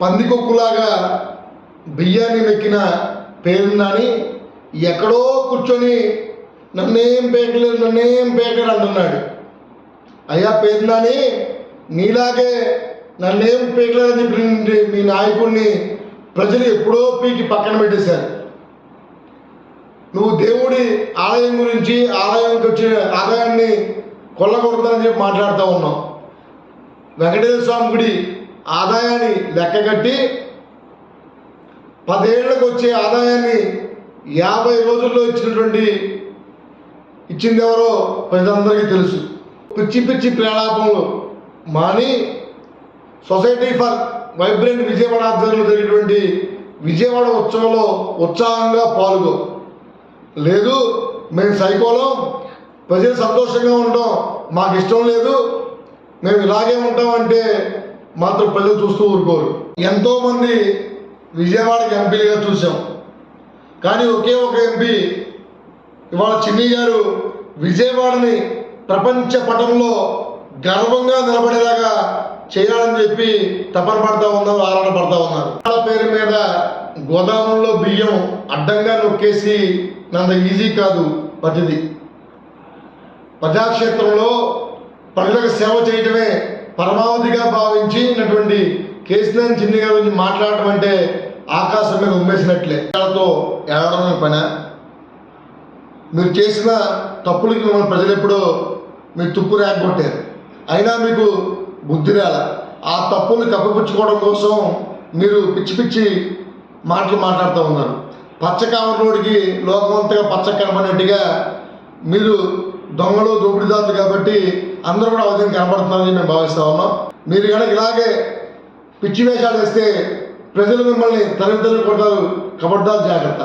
పందికొక్కులాగా బియ్యాన్ని మెక్కిన పేరుందని ఎక్కడో కూర్చొని నన్నేం పేకలేదు అంటున్నాడు. అయ్యా పేరుందని, నీలాగే నన్నేం పేకలేదని చెప్పి మీ నాయకుడిని ప్రజలు ఎప్పుడో పీకి పక్కన పెట్టేశారు. నువ్వు దేవుడి ఆలయం గురించి, ఆలయంకి వచ్చిన ఆదాయాన్ని కొల్లగొడతానని చెప్పి మాట్లాడుతూ ఉన్నావు. వెంకటేశ్వర స్వామి గుడి ఆదాయాన్ని లెక్కగట్టి 10 ఏళ్లకు వచ్చే ఆదాయాన్ని 50 రోజుల్లో ఇచ్చింది ఎవరో ప్రజలందరికీ తెలుసు. పిచ్చి ప్రేలాపములు మాని సొసైటీ ఫర్ వైబ్రెంట్ విజయవాడ ఆధ్వర్యంలో జరిగేటువంటి విజయవాడ ఉత్సవంలో ఉత్సాహంగా పాల్గొ. లేదు మేము సైకోలం, ప్రజలు సంతోషంగా ఉంటాం, మాకు ఇష్టం లేదు, మేము ఇలాగే ఉంటామంటే మాత్రం ప్రజలు చూస్తూ ఊరుకోరు. ఎంతోమంది విజయవాడకి ఎంపీలుగా చూసాం, కానీ ఒకే ఒక ఎంపీ ఇవాళ చిన్ని గారు విజయవాడని ప్రపంచ పటంలో గర్వంగా నిలబడేలాగా చేయాలని చెప్పి తపన పడతా ఉన్నారు, ఆరాట పడతా ఉన్నారు. వాళ్ళ పేరు మీద గోదాముల్లో బియ్యం అడ్డంగా నొక్కేసి నంత ఈజీ కాదు పద్ధతి. ప్రజాక్షేత్రంలో ప్రజలకు సేవ చేయటమే పరమావధిగా భావించినటువంటి కేసీఆర్ చిన్ని గారి గురించి మాట్లాడటం అంటే ఆకాశం మీద ఉమ్మేసినట్లే. వాళ్ళతో ఏడవడం పని. మీరు చేసిన తప్పులకి మిమ్మల్ని ప్రజలు ఎప్పుడో మీరు తుప్పు రేగొట్టారు, అయినా మీకు బుద్ధి రాల. ఆ తప్పుల్ని కప్పిపుచ్చుకోవడం కోసం మీరు పిచ్చి మాటలు మాట్లాడుతూ ఉన్నారు. పచ్చకామరోడికి లోకమంతగా పచ్చ కనబడినట్టుగా మీరు దొంగలు దోపిడీదారులు కాబట్టి అందరూ కూడా అవధం కనబడుతున్నారని మేము భావిస్తూ ఉన్నాం. మీరు కనుక ఇలాగే పిచ్చి వేషాలు వేస్తే ప్రజలు మిమ్మల్ని తరిమి కొడతారు. కబడ్డాలు జాగ్రత్త.